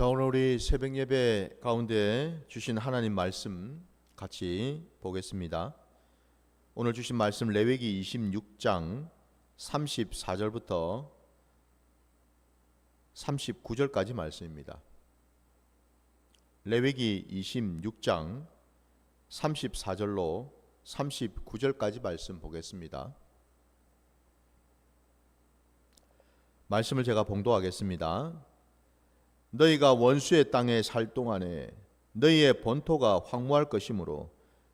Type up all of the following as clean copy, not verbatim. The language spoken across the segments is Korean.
자, 오늘 우리 새벽 예배 가운데 주신 하나님 말씀 같이 보겠습니다. 오늘 주신 말씀 레위기 26장 34절부터 39절까지 말씀입니다. 레위기 26장 34절로 39절까지 말씀 보겠습니다. 말씀을 제가 봉독하겠습니다. 너희가 원수의 땅에 살 동안에 너희의 본토가 황무할 것이므로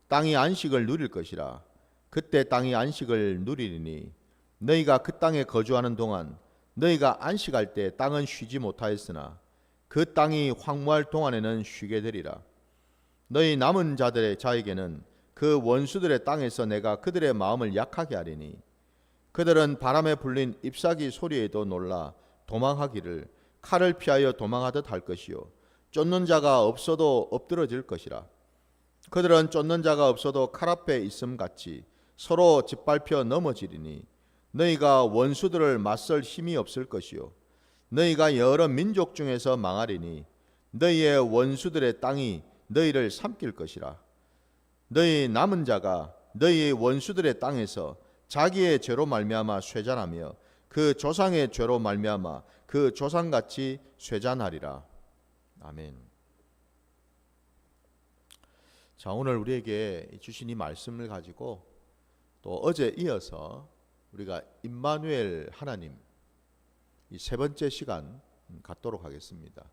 땅이 안식을 누릴 것이라. 그때 땅이 안식을 누리리니 너희가 그 땅에 거주하는 동안 너희가 안식할 때 땅은 쉬지 못하였으나 그 땅이 황무할 동안에는 쉬게 되리라. 너희 남은 자에게는 그 원수들의 땅에서 내가 그들의 마음을 약하게 하리니 그들은 바람에 불린 잎사귀 소리에도 놀라 도망하기를 칼을 피하여 도망하듯 할 것이요 쫓는 자가 없어도 엎드러질 것이라. 그들은 쫓는 자가 없어도 칼 앞에 있음 같이 서로 짓밟혀 넘어지리니 너희가 원수들을 맞설 힘이 없을 것이요 너희가 여러 민족 중에서 망하리니 너희의 원수들의 땅이 너희를 삼킬 것이라. 너희 남은 자가 너희 원수들의 땅에서 자기의 죄로 말미암아 쇠잔하며 그 조상의 죄로 말미암아 그 조상같이 쇠잔하리라. 아멘. 자, 오늘 우리에게 주신 이 말씀을 가지고 또 어제 이어서 우리가 임마누엘 하나님 이 세 번째 시간 갖도록 하겠습니다.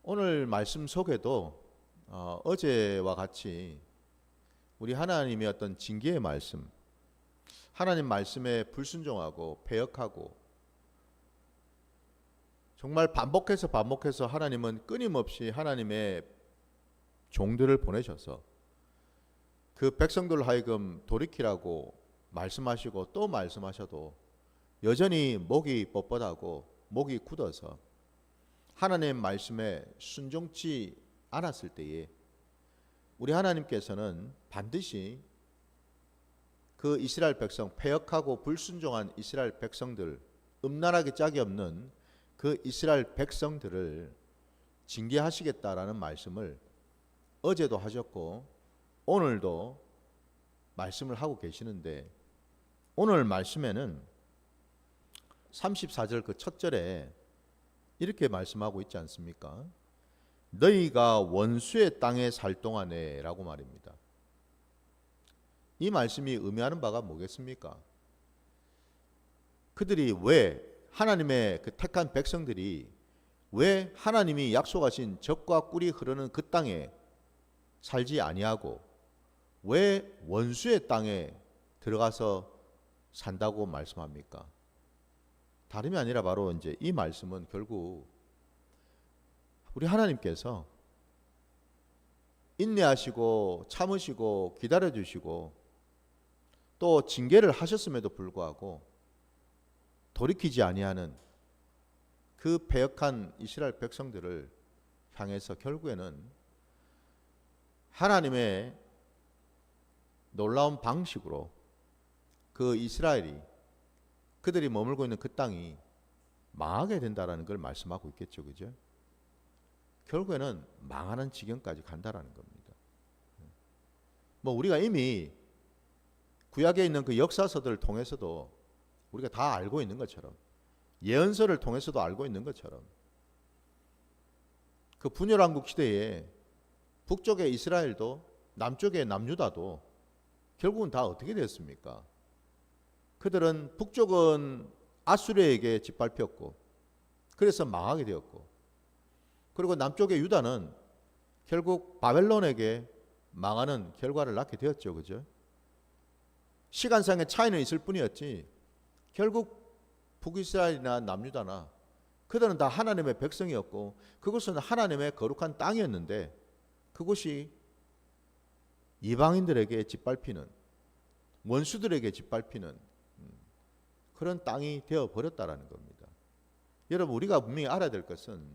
오늘 말씀 속에도 어제와 같이 우리 하나님의 어떤 징계의 말씀, 하나님 말씀에 불순종하고 배역하고 정말 반복해서 하나님은 끊임없이 하나님의 종들을 보내셔서 그 백성들 하여금 돌이키라고 말씀하시고 또 말씀하셔도 여전히 목이 뻣뻣하고 목이 굳어서 하나님의 말씀에 순종치 않았을 때에 우리 하나님께서는 반드시 그 이스라엘 백성, 패역하고 불순종한 이스라엘 백성들, 음란하기 짝이 없는 그 이스라엘 백성들을 징계하시겠다라는 말씀을 어제도 하셨고 오늘도 말씀을 하고 계시는데, 오늘 말씀에는 34절 그 첫 절에 이렇게 말씀하고 있지 않습니까? 너희가 원수의 땅에 살 동안에 라고 말입니다. 이 말씀이 의미하는 바가 뭐겠습니까? 그들이 왜 하나님의 그 택한 백성들이 왜 하나님이 약속하신 젖과 꿀이 흐르는 그 땅에 살지 아니하고 왜 원수의 땅에 들어가서 산다고 말씀합니까? 다름이 아니라 바로 이제 이 말씀은 결국 우리 하나님께서 인내하시고 참으시고 기다려주시고 또 징계를 하셨음에도 불구하고 돌이키지 아니하는 그 패역한 이스라엘 백성들을 향해서 결국에는 하나님의 놀라운 방식으로 그 이스라엘이 그들이 머물고 있는 그 땅이 망하게 된다라는 걸 말씀하고 있겠죠, 그죠? 결국에는 망하는 지경까지 간다라는 겁니다. 뭐 우리가 이미 구약에 있는 그 역사서들을 통해서도 우리가 다 알고 있는 것처럼, 예언서를 통해서도 알고 있는 것처럼, 그 분열왕국 시대에 북쪽의 이스라엘도 남쪽의 남유다도 결국은 다 어떻게 됐습니까? 그들은 북쪽은 아수르에게 짓밟혔고 그래서 망하게 되었고, 그리고 남쪽의 유다는 결국 바벨론에게 망하는 결과를 낳게 되었죠, 그죠? 시간상의 차이는 있을 뿐이었지 결국 북이스라엘이나 남유다나 그들은 다 하나님의 백성이었고 그곳은 하나님의 거룩한 땅이었는데 그곳이 이방인들에게 짓밟히는, 원수들에게 짓밟히는 그런 땅이 되어버렸다라는 겁니다. 여러분, 우리가 분명히 알아야 될 것은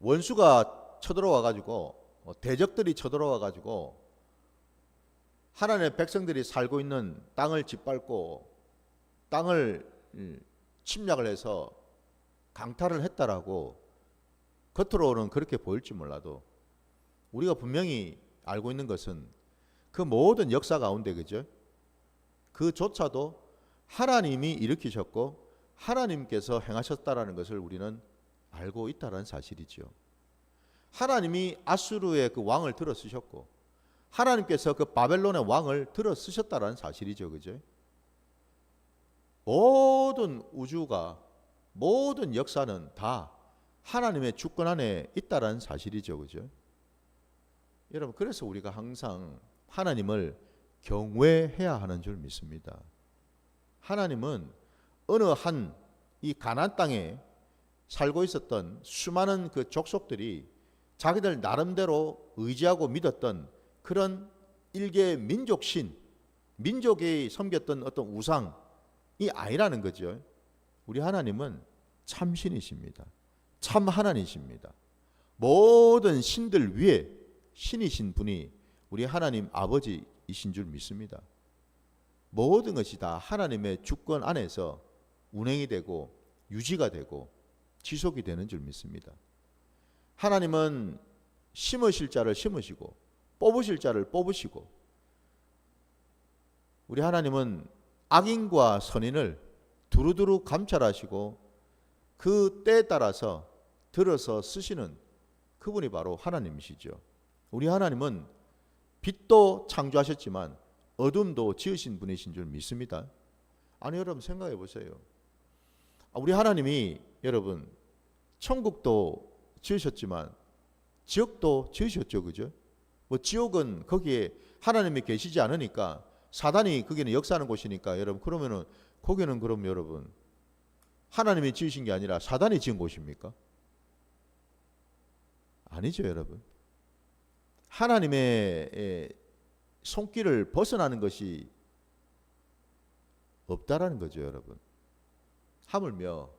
원수가 쳐들어와 가지고 대적들이 쳐들어와 가지고 하나님의 백성들이 살고 있는 땅을 짓밟고 땅을 침략을 해서 강탈을 했다라고 겉으로는 그렇게 보일지 몰라도 우리가 분명히 알고 있는 것은 그 모든 역사 가운데 그죠? 그조차도 하나님이 일으키셨고 하나님께서 행하셨다라는 것을 우리는 알고 있다는 사실이죠. 하나님이 아수르의 그 왕을 들어 쓰셨고 하나님께서 그 바벨론의 왕을 들어 쓰셨다라는 사실이죠. 그죠? 모든 우주가 모든 역사는 다 하나님의 주권 안에 있다라는 사실이죠. 그죠? 여러분 그래서 우리가 항상 하나님을 경외해야 하는 줄 믿습니다. 하나님은 어느 한 이 가나안 땅에 살고 있었던 수많은 그 족속들이 자기들 나름대로 의지하고 믿었던 그런 일개 민족신, 민족이 섬겼던 어떤 우상이 아니라는 거죠. 우리 하나님은 참신이십니다. 참 하나님이십니다. 모든 신들 위에 신이신 분이 우리 하나님 아버지이신 줄 믿습니다. 모든 것이 다 하나님의 주권 안에서 운행이 되고 유지가 되고 지속이 되는 줄 믿습니다. 하나님은 심으실 자를 심으시고 뽑으실 자를 뽑으시고 우리 하나님은 악인과 선인을 두루두루 감찰하시고 그 때에 따라서 들어서 쓰시는 그분이 바로 하나님이시죠. 우리 하나님은 빛도 창조하셨지만 어둠도 지으신 분이신 줄 믿습니다. 아니 여러분 생각해 보세요. 우리 하나님이 여러분 천국도 지으셨지만 지옥도 지으셨죠. 그죠? 뭐 지옥은 거기에 하나님이 계시지 않으니까 사단이 거기는 역사하는 곳이니까 여러분 그러면은 거기는 그럼 여러분 하나님이 지으신 게 아니라 사단이 지은 곳입니까? 아니죠, 여러분. 하나님의 손길을 벗어나는 것이 없다라는 거죠, 여러분. 하물며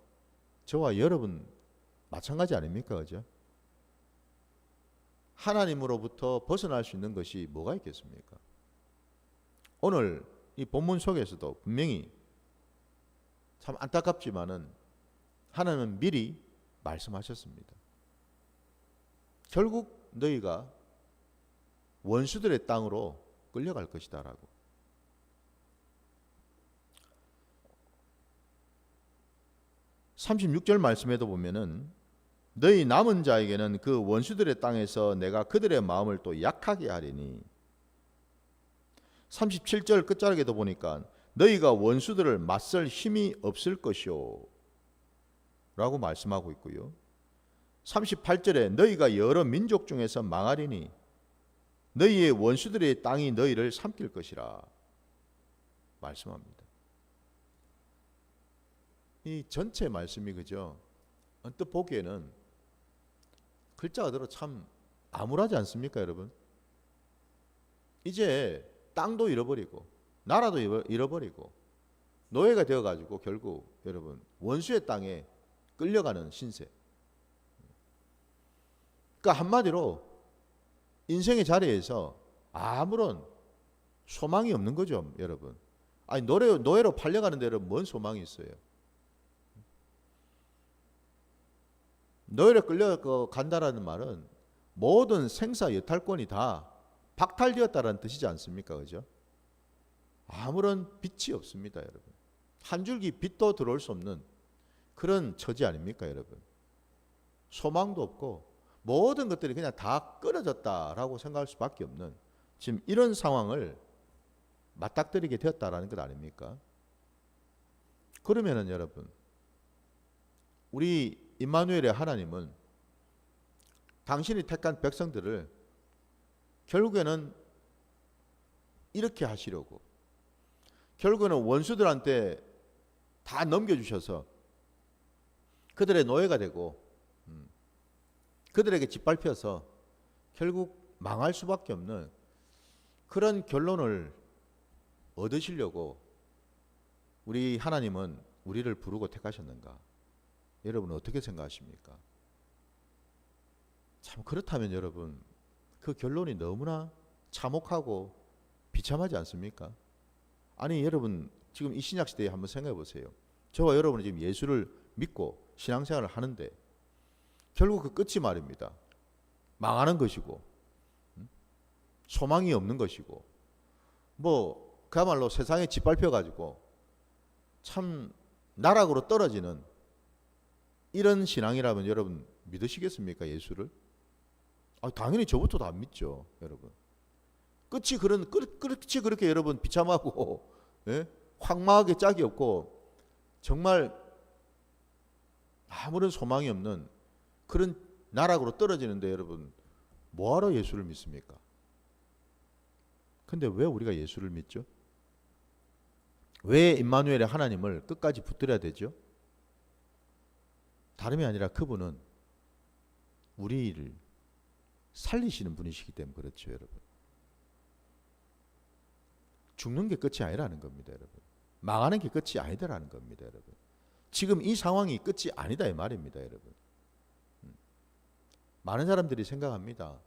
저와 여러분 마찬가지 아닙니까? 그죠? 하나님으로부터 벗어날 수 있는 것이 뭐가 있겠습니까? 오늘 이 본문 속에서도 분명히 참 안타깝지만은 하나님은 미리 말씀하셨습니다. 결국 너희가 원수들의 땅으로 끌려갈 것이다라고. 36절 말씀에도 보면은 너희 남은 자에게는 그 원수들의 땅에서 내가 그들의 마음을 또 약하게 하리니 37절 끝자락에도 보니까 너희가 원수들을 맞설 힘이 없을 것이요 라고 말씀하고 있고요. 38절에 너희가 여러 민족 중에서 망하리니 너희의 원수들의 땅이 너희를 삼킬 것이라 말씀합니다. 이 전체 말씀이 그죠? 언뜻 보기에는 글자 그대로 참 암울하지 않습니까, 여러분? 이제 땅도 잃어버리고 나라도 잃어버리고 노예가 되어가지고 결국 여러분 원수의 땅에 끌려가는 신세. 그러니까 한마디로 인생의 자리에서 아무런 소망이 없는 거죠, 여러분. 아니 노예로 팔려가는 데는 뭔 소망이 있어요? 노예로 끌려간다라는 말은 모든 생사 여탈권이 다 박탈되었다라는 뜻이지 않습니까? 그죠? 아무런 빛이 없습니다, 여러분. 한 줄기 빛도 들어올 수 없는 그런 처지 아닙니까, 여러분? 소망도 없고 모든 것들이 그냥 다 끊어졌다라고 생각할 수밖에 없는 지금 이런 상황을 맞닥뜨리게 되었다라는 것 아닙니까? 그러면은 여러분, 우리 임마누엘의 하나님은 당신이 택한 백성들을 결국에는 이렇게 하시려고, 결국에는 원수들한테 다 넘겨주셔서 그들의 노예가 되고 그들에게 짓밟혀서 결국 망할 수밖에 없는 그런 결론을 얻으시려고 우리 하나님은 우리를 부르고 택하셨는가? 여러분 어떻게 생각하십니까? 참 그렇다면 여러분 그 결론이 너무나 참혹하고 비참하지 않습니까? 아니 여러분 지금 이 신약 시대에 한번 생각해 보세요. 저와 여러분은 지금 예수를 믿고 신앙생활을 하는데 결국 그 끝이 말입니다. 망하는 것이고 소망이 없는 것이고 뭐 그야말로 세상에 짓밟혀 가지고 참 나락으로 떨어지는 이런 신앙이라면 여러분 믿으시겠습니까? 예수를? 당연히 저부터도 안 믿죠, 여러분. 끝이 그렇게 여러분 비참하고 예? 황망하게 짝이 없고 정말 아무런 소망이 없는 그런 나락으로 떨어지는데 여러분 뭐하러 예수를 믿습니까? 근데 왜 우리가 예수를 믿죠? 왜 임마누엘의 하나님을 끝까지 붙들어야 되죠? 다름이 아니라 그분은 우리를 살리시는 분이시기 때문에 그렇죠, 여러분. 죽는 게 끝이 아니라는 겁니다, 여러분. 망하는 게 끝이 아니다라는 겁니다, 여러분. 지금 이 상황이 끝이 아니다 이 말입니다, 여러분. 많은 사람들이 생각합니다.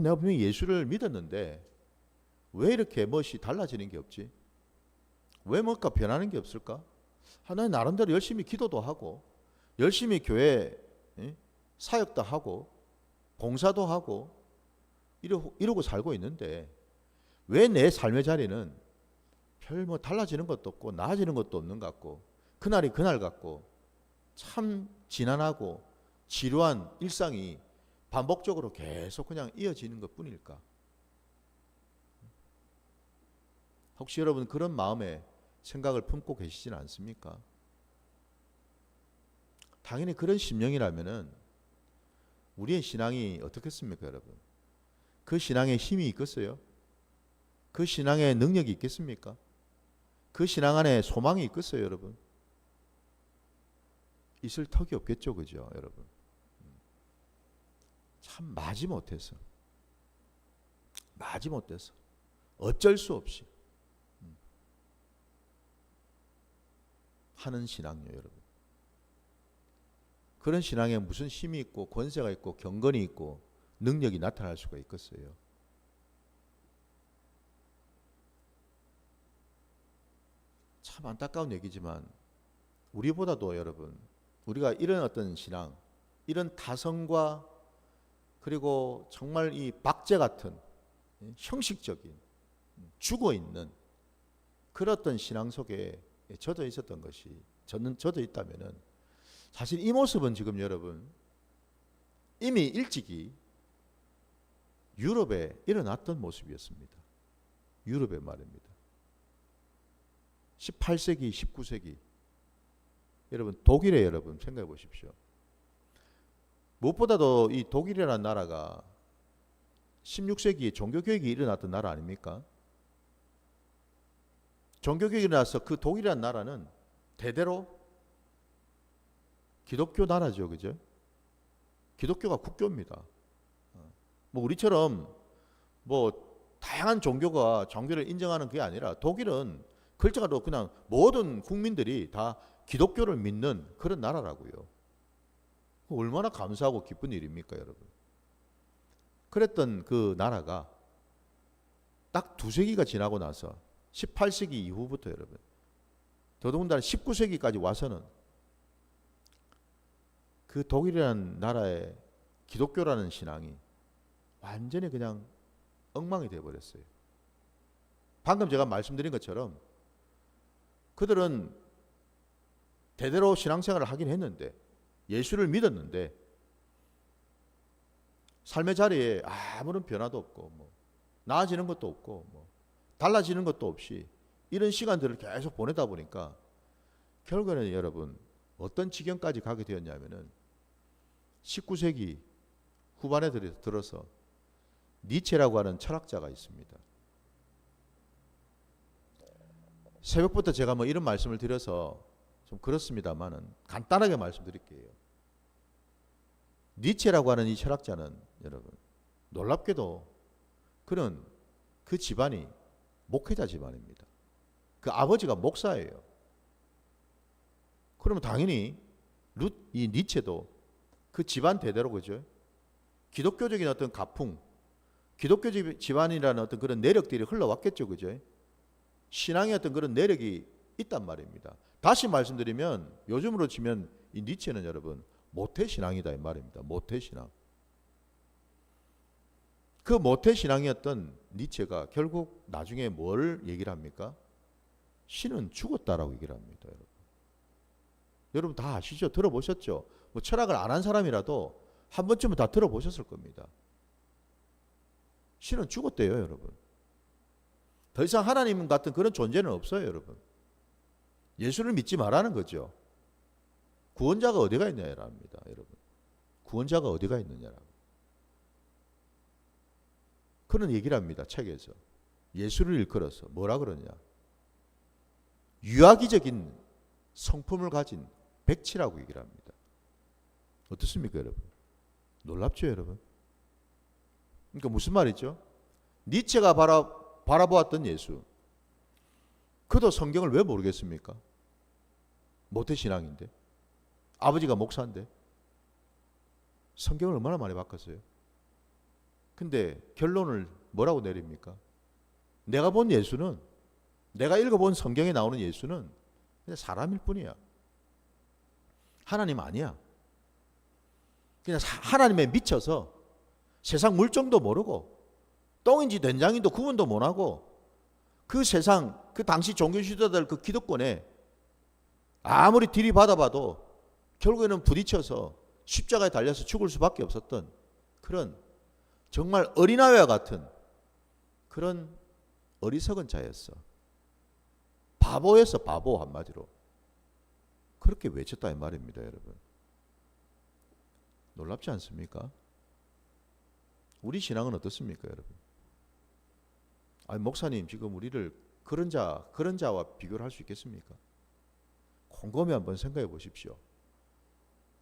내가 분명히 예수를 믿었는데 왜 이렇게 멋이 달라지는 게 없지? 왜 뭔가 변하는 게 없을까? 나 나름대로 열심히 기도도 하고 열심히 교회 사역도 하고 봉사도 하고 이러고 살고 있는데 왜 내 삶의 자리는 별 뭐 달라지는 것도 없고 나아지는 것도 없는 것 같고 그날이 그날 같고 참 지난하고 지루한 일상이 반복적으로 계속 그냥 이어지는 것 뿐일까? 혹시 여러분 그런 마음에 생각을 품고 계시지는 않습니까? 당연히 그런 심령이라면은 우리의 신앙이 어떻겠습니까, 여러분? 그 신앙에 힘이 있겠어요? 그 신앙에 능력이 있겠습니까? 그 신앙 안에 소망이 있겠어요, 여러분? 있을 턱이 없겠죠, 그죠, 여러분? 참 마지못해서 어쩔 수 없이 하는 신앙요, 여러분. 그런 신앙에 무슨 힘이 있고 권세가 있고 경건이 있고 능력이 나타날 수가 있겠어요? 참 안타까운 얘기지만 우리보다도 여러분 우리가 이런 어떤 신앙, 이런 다성과 그리고 정말 이 박제 같은 형식적인 죽어있는 그런 어떤 신앙 속에 젖어 있었던 것이 저는 젖어 있다면은 사실 이 모습은 지금 여러분 이미 일찍이 유럽에 일어났던 모습이었습니다. 유럽의 말입니다. 18세기, 19세기 여러분 독일에 여러분 생각해 보십시오. 무엇보다도 이 독일이라는 나라가 16세기에 종교개혁이 일어났던 나라 아닙니까? 종교개혁이 일어나서 그 독일이라는 나라는 대대로 기독교 나라죠, 그죠? 기독교가 국교입니다. 뭐 우리처럼 뭐 다양한 종교를 인정하는 게 아니라 독일은 글자로 그냥 모든 국민들이 다 기독교를 믿는 그런 나라라고요. 얼마나 감사하고 기쁜 일입니까, 여러분? 그랬던 그 나라가 딱 2세기가 지나고 나서 18세기 이후부터 여러분 더더군다나 19세기까지 와서는 그 독일이라는 나라의 기독교라는 신앙이 완전히 그냥 엉망이 되어버렸어요. 방금 제가 말씀드린 것처럼 그들은 대대로 신앙생활을 하긴 했는데 예수를 믿었는데 삶의 자리에 아무런 변화도 없고 뭐 나아지는 것도 없고 뭐 달라지는 것도 없이 이런 시간들을 계속 보내다 보니까 결국에는 여러분 어떤 지경까지 가게 되었냐면은 19세기 후반에 들어서 니체라고 하는 철학자가 있습니다. 새벽부터 제가 뭐 이런 말씀을 드려서 좀 그렇습니다만은 간단하게 말씀드릴게요. 니체라고 하는 이 철학자는 여러분 놀랍게도 그는 그 집안이 목회자 집안입니다. 그 아버지가 목사예요. 그러면 당연히 이 니체도 그 집안 대대로 그죠? 기독교적인 어떤 가풍, 기독교 집안이라는 어떤 그런 내력들이 흘러왔겠죠, 그죠? 신앙의 어떤 그런 내력이 있단 말입니다. 다시 말씀드리면 요즘으로 치면 이 니체는 여러분 모태신앙이다 이 말입니다. 모태신앙. 그 모태신앙이었던 니체가 결국 나중에 뭘 얘기를 합니까? 신은 죽었다라고 얘기를 합니다. 여러분 다 아시죠? 들어보셨죠? 뭐 철학을 안 한 사람이라도 한 번쯤은 다 들어보셨을 겁니다. 신은 죽었대요, 여러분. 더 이상 하나님 같은 그런 존재는 없어요, 여러분. 예수를 믿지 말라는 거죠. 구원자가 어디가 있냐랍니다, 여러분. 구원자가 어디가 있느냐라고. 그런 얘기를 합니다, 책에서. 예수를 일컬어서 뭐라 그러냐? 유아기적인 성품을 가진 백치라고 얘기를 합니다. 어떻습니까, 여러분? 놀랍죠, 여러분? 그러니까 무슨 말이죠? 니체가 바라보았던 예수. 그도 성경을 왜 모르겠습니까? 모태신앙인데. 아버지가 목사인데. 성경을 얼마나 많이 바꿨어요? 근데 결론을 뭐라고 내립니까? 내가 본 예수는, 내가 읽어본 성경에 나오는 예수는 그냥 사람일 뿐이야. 하나님 아니야. 그냥 하나님에 미쳐서 세상 물정도 모르고 똥인지 된장인도 구분도 못하고 그 세상 그 당시 종교 지도자들 그 기득권에 아무리 들이받아봐도 결국에는 부딪혀서 십자가에 달려서 죽을 수밖에 없었던 그런 정말 어린아이와 같은 그런 어리석은 자였어. 바보였어, 바보 한마디로. 그렇게 외쳤다 이 말입니다, 여러분. 놀랍지 않습니까? 우리 신앙은 어떻습니까, 여러분? 아니, 목사님 지금 우리를 그런 자와 비교를 할 수 있겠습니까? 곰곰이 한번 생각해 보십시오.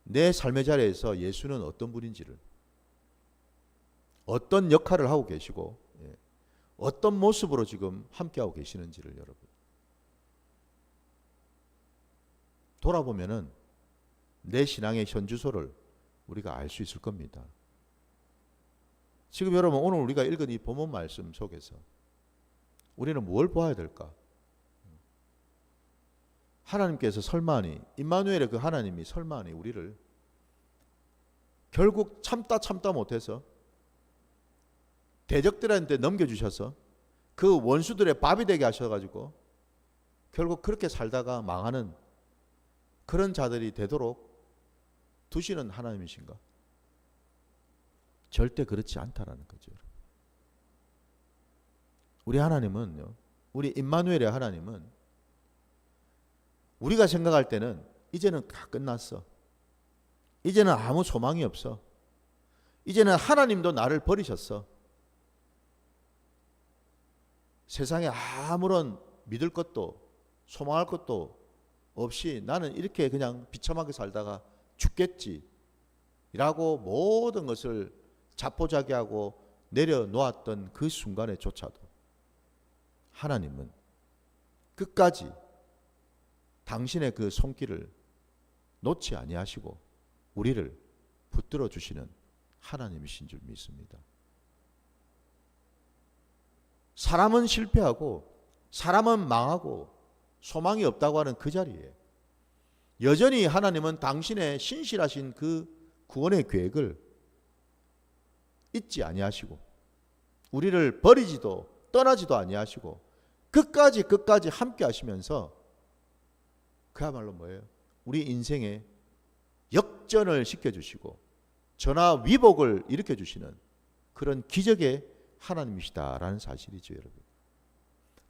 내 삶의 자리에서 예수는 어떤 분인지를, 어떤 역할을 하고 계시고 어떤 모습으로 지금 함께하고 계시는지를 여러분 돌아보면은 내 신앙의 현주소를 우리가 알 수 있을 겁니다. 지금 여러분 오늘 우리가 읽은 이 본문 말씀 속에서 우리는 뭘 보아야 될까? 하나님께서 설마니, 임마누엘의 그 하나님이 설마니 우리를 결국 참다 못해서 대적들한테 넘겨주셔서 그 원수들의 밥이 되게 하셔가지고 결국 그렇게 살다가 망하는 그런 자들이 되도록 두시는 하나님이신가? 절대 그렇지 않다라는 거죠. 우리 하나님은요, 우리 임마누엘의 하나님은 우리가 생각할 때는 이제는 다 끝났어. 이제는 아무 소망이 없어. 이제는 하나님도 나를 버리셨어. 세상에 아무런 믿을 것도 소망할 것도 없이 나는 이렇게 그냥 비참하게 살다가 죽겠지 라고 모든 것을 자포자기하고 내려놓았던 그 순간에조차도 하나님은 끝까지 당신의 그 손길을 놓지 아니하시고 우리를 붙들어 주시는 하나님이신 줄 믿습니다. 사람은 실패하고 사람은 망하고 소망이 없다고 하는 그 자리에 여전히 하나님은 당신의 신실하신 그 구원의 계획을 잊지 아니하시고 우리를 버리지도 떠나지도 아니하시고 끝까지 함께 하시면서 그야말로 뭐예요? 우리 인생에 역전을 시켜주시고 전화위복을 일으켜주시는 그런 기적의 하나님이시다라는 사실이죠, 여러분.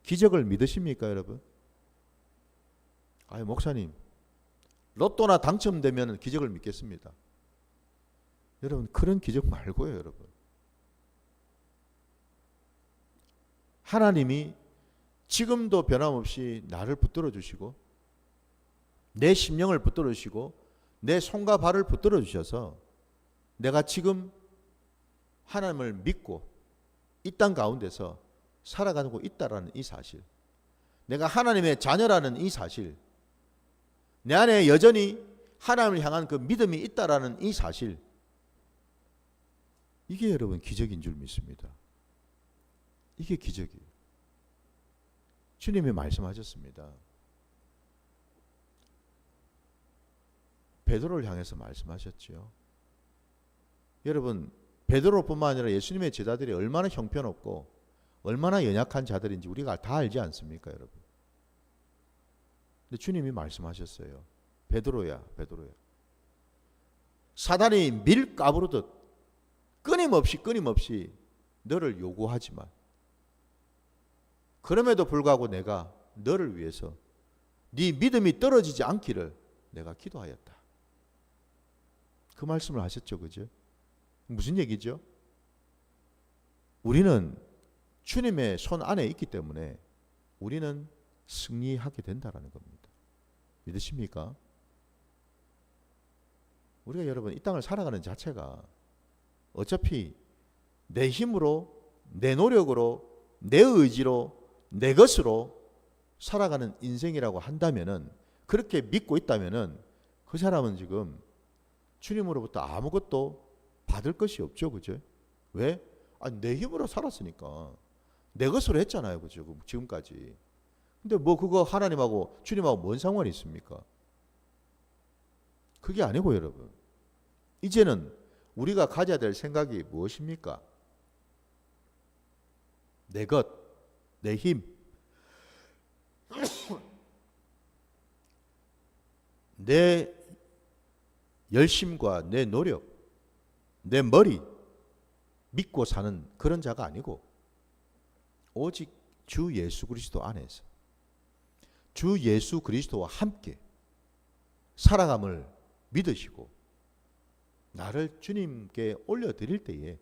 기적을 믿으십니까, 여러분? 아니, 목사님, 로또나 당첨되면 기적을 믿겠습니다. 여러분, 그런 기적 말고요, 여러분. 하나님이 지금도 변함없이 나를 붙들어 주시고 내 심령을 붙들어 주시고 내 손과 발을 붙들어 주셔서 내가 지금 하나님을 믿고 이 땅 가운데서 살아가고 있다라는 이 사실, 내가 하나님의 자녀라는 이 사실, 내 안에 여전히 하나님을 향한 그 믿음이 있다라는 이 사실, 이게 여러분 기적인 줄 믿습니다. 이게 기적이에요. 주님이 말씀하셨습니다. 베드로를 향해서 말씀하셨지요. 여러분, 베드로뿐만 아니라 예수님의 제자들이 얼마나 형편없고 얼마나 연약한 자들인지 우리가 다 알지 않습니까, 여러분? 근데 주님이 말씀하셨어요. 베드로야, 베드로야. 사단이 밀 까부르듯 끊임없이 너를 요구하지만 그럼에도 불구하고 내가 너를 위해서 네 믿음이 떨어지지 않기를 내가 기도하였다. 그 말씀을 하셨죠, 그죠? 무슨 얘기죠? 우리는 주님의 손 안에 있기 때문에 우리는 승리하게 된다라는 겁니다. 믿으십니까? 우리가 여러분 이 땅을 살아가는 자체가 어차피 내 힘으로, 내 노력으로, 내 의지로, 내 것으로 살아가는 인생이라고 한다면은, 그렇게 믿고 있다면은 그 사람은 지금 주님으로부터 아무것도 받을 것이 없죠, 그죠? 왜? 내 힘으로 살았으니까 내 것으로 했잖아요, 그죠? 지금까지. 근데 뭐 그거 하나님하고 주님하고 뭔 상관이 있습니까? 그게 아니고 여러분, 이제는 우리가 가져야 될 생각이 무엇입니까? 내 것, 내 힘, 내 열심과 내 노력, 내 머리 믿고 사는 그런 자가 아니고 오직 주 예수 그리스도 안에서 주 예수 그리스도와 함께 살아감을 믿으시고 나를 주님께 올려드릴 때에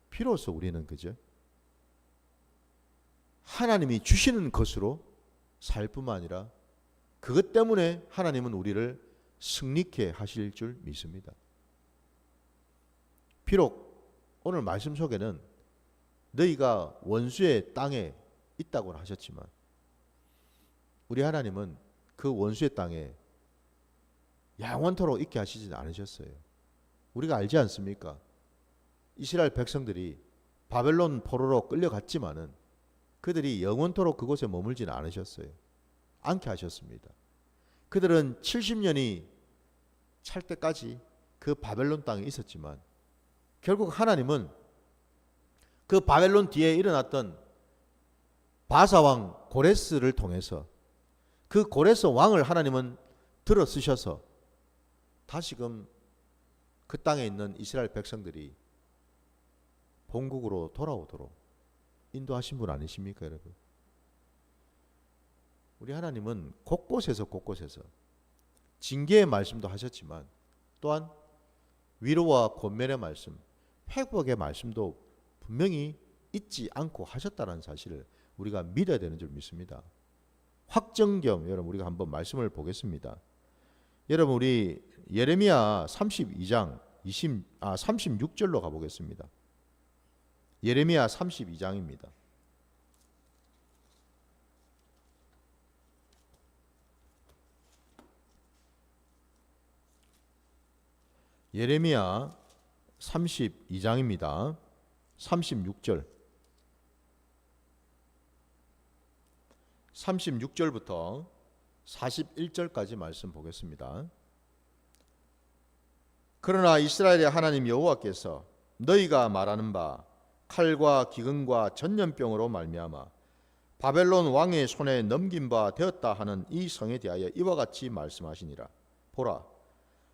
비로소 우리는, 그죠? 하나님이 주시는 것으로 살 뿐만 아니라 그것 때문에 하나님은 우리를 승리케 하실 줄 믿습니다. 비록 오늘 말씀 속에는 너희가 원수의 땅에 있다고 하셨지만 우리 하나님은 그 원수의 땅에 영원토록 있게 하시지 않으셨어요. 우리가 알지 않습니까? 이스라엘 백성들이 바벨론 포로로 끌려갔지만은 그들이 영원토록 그곳에 머물지는 않으셨어요. 않게 하셨습니다. 그들은 70년이 찰 때까지 그 바벨론 땅에 있었지만 결국 하나님은 그 바벨론 뒤에 일어났던 바사왕 고레스를 통해서 그 고레스 왕을 하나님은 들어 쓰셔서 다시금 그 땅에 있는 이스라엘 백성들이 본국으로 돌아오도록 인도하신 분 아니십니까, 여러분? 우리 하나님은 곳곳에서 징계의 말씀도 하셨지만 또한 위로와 권면의 말씀, 회복의 말씀도 분명히 잊지 않고 하셨다는 사실을 우리가 믿어야 되는 줄 믿습니다. 확정겸 여러분 우리가 한번 말씀을 보겠습니다. 여러분 우리 예레미야 32장 36절로 가보겠습니다. 예레미야 32장입니다. 예레미야 32장입니다. 36절. 36절부터 41절까지 말씀 보겠습니다. 그러나 이스라엘의 하나님 여호와께서 너희가 말하는 바 칼과 기근과 전염병으로 말미암아 바벨론 왕의 손에 넘긴 바 되었다 하는 이 성에 대하여 이와 같이 말씀하시니라. 보라,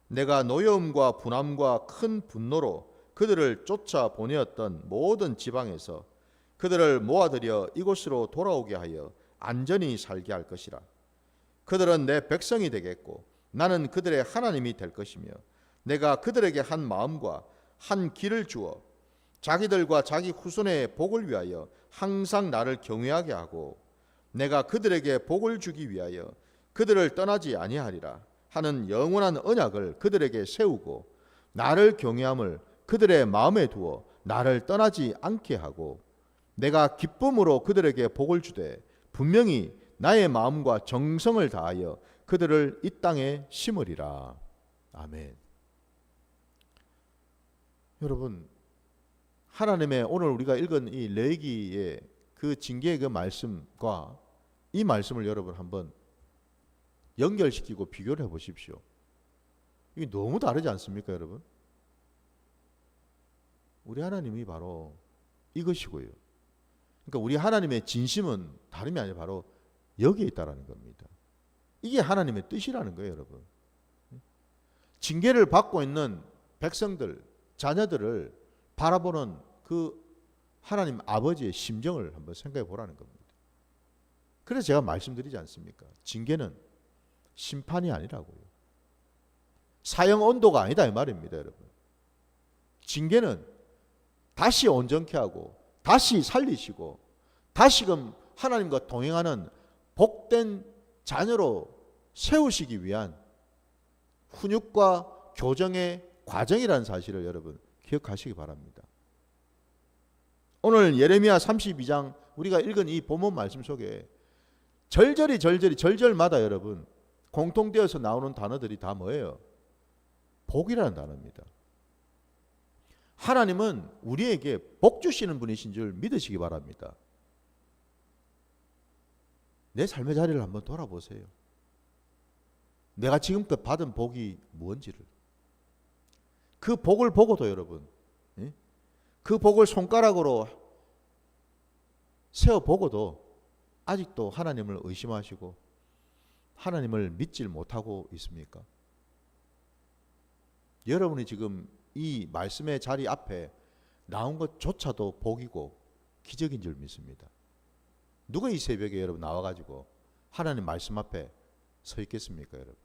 내가 노여움과 분함과 큰 분노로 그들을 쫓아 보내었던 모든 지방에서 그들을 모아들여 이곳으로 돌아오게 하여 안전히 살게 할 것이라. 그들은 내 백성이 되겠고 나는 그들의 하나님이 될 것이며 내가 그들에게 한 마음과 한 길을 주어 자기들과 자기 후손의 복을 위하여 항상 나를 경외하게 하고 내가 그들에게 복을 주기 위하여 그들을 떠나지 아니하리라 하는 영원한 언약을 그들에게 세우고 나를 경외함을 그들의 마음에 두어 나를 떠나지 않게 하고 내가 기쁨으로 그들에게 복을 주되 분명히 나의 마음과 정성을 다하여 그들을 이 땅에 심으리라. 아멘. 여러분, 하나님의 오늘 우리가 읽은 이 레위기의 그 징계의 그 말씀과 이 말씀을 여러분 한번 연결시키고 비교를 해보십시오. 이게 너무 다르지 않습니까, 여러분? 우리 하나님이 바로 이것이고요. 그러니까 우리 하나님의 진심은 다름이 아니라 바로 여기에 있다라는 겁니다. 이게 하나님의 뜻이라는 거예요, 여러분. 징계를 받고 있는 백성들, 자녀들을 바라보는 그 하나님 아버지의 심정을 한번 생각해 보라는 겁니다. 그래서 제가 말씀드리지 않습니까? 징계는 심판이 아니라고요. 사형 언도가 아니다 이 말입니다, 여러분. 징계는 다시 온전케 하고 다시 살리시고 다시금 하나님과 동행하는 복된 자녀로 세우시기 위한 훈육과 교정의 과정이라는 사실을 여러분 기억하시기 바랍니다. 오늘 예레미야 32장 우리가 읽은 이 본문 말씀 속에 절절마다 여러분 공통되어서 나오는 단어들이 다 뭐예요? 복이라는 단어입니다. 하나님은 우리에게 복 주시는 분이신 줄 믿으시기 바랍니다. 내 삶의 자리를 한번 돌아보세요. 내가 지금껏 받은 복이 무엇인지를. 그 복을 보고도 여러분, 그 복을 손가락으로 세어보고도 아직도 하나님을 의심하시고 하나님을 믿질 못하고 있습니까? 여러분이 지금 이 말씀의 자리 앞에 나온 것조차도 복이고 기적인 줄 믿습니다. 누가 이 새벽에 여러분 나와가지고 하나님 말씀 앞에 서 있겠습니까, 여러분?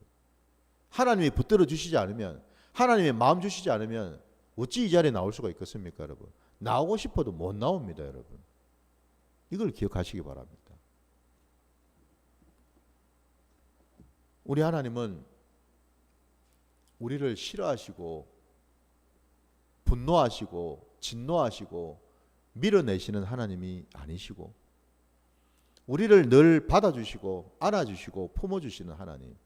하나님이 붙들어 주시지 않으면, 하나님의 마음 주시지 않으면 어찌 이 자리에 나올 수가 있겠습니까, 여러분? 나오고 싶어도 못 나옵니다, 여러분. 이걸 기억하시기 바랍니다. 우리 하나님은 우리를 싫어하시고 분노하시고 진노하시고 밀어내시는 하나님이 아니시고 우리를 늘 받아주시고 안아주시고 품어주시는 하나님,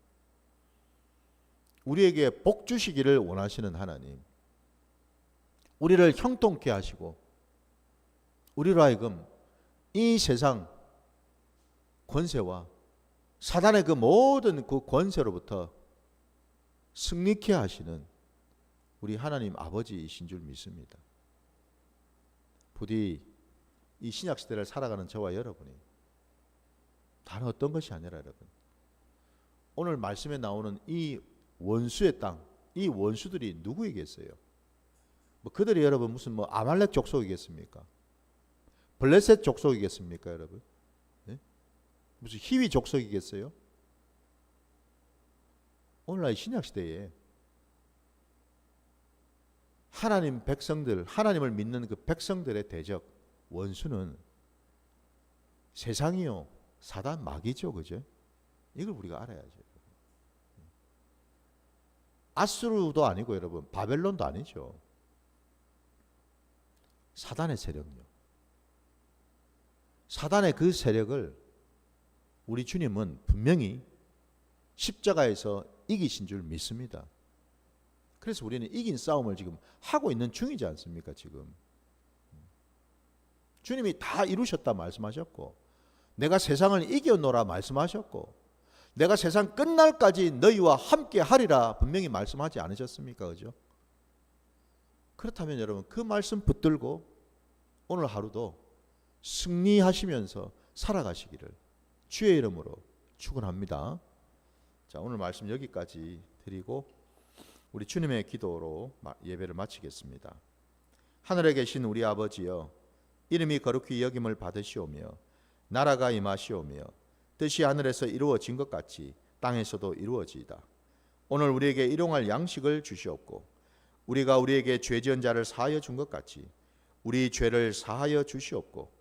우리에게 복 주시기를 원하시는 하나님, 우리를 형통케 하시고 우리로 하여금 이 세상 권세와 사단의 그 모든 그 권세로부터 승리케 하시는 우리 하나님 아버지이신 줄 믿습니다. 부디 이 신약 시대를 살아가는 저와 여러분이 다른 어떤 것이 아니라 여러분, 오늘 말씀에 나오는 이 원수의 땅, 이 원수들이 누구이겠어요? 뭐 그들이 여러분 무슨 뭐 아말렉 족속이겠습니까? 블레셋 족속이겠습니까, 여러분? 네? 무슨 히위 족속이겠어요? 오늘날 신약 시대에 하나님 백성들, 하나님을 믿는 그 백성들의 대적 원수는 세상이요, 사단 마귀죠, 그죠? 이걸 우리가 알아야죠. 아수르도 아니고 여러분 바벨론도 아니죠. 사단의 세력요. 사단의 그 세력을 우리 주님은 분명히 십자가에서 이기신 줄 믿습니다. 그래서 우리는 이긴 싸움을 지금 하고 있는 중이지 않습니까, 지금. 주님이 다 이루셨다 말씀하셨고, 내가 세상을 이겨노라 말씀하셨고, 내가 세상 끝날까지 너희와 함께 하리라 분명히 말씀하지 않으셨습니까, 그죠? 그렇다면 여러분 그 말씀 붙들고 오늘 하루도 승리하시면서 살아가시기를 주의 이름으로 축원합니다. 자, 오늘 말씀 여기까지 드리고 우리 주님의 기도로 예배를 마치겠습니다. 하늘에 계신 우리 아버지여, 이름이 거룩히 여김을 받으시오며 나라가 임하시오며 뜻이 하늘에서 이루어진 것 같이 땅에서도 이루어지이다. 오늘 우리에게 일용할 양식을 주시옵고 우리가 우리에게 죄 지은 자를 사하여 준 것 같이 우리 죄를 사하여 주시옵고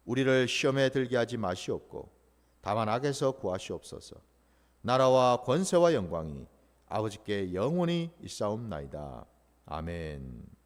우리를 시험에 들게 하지 마시옵고 다만 악에서 구하시옵소서. 나라와 권세와 영광이 아버지께 영원히 있사옵나이다. 아멘.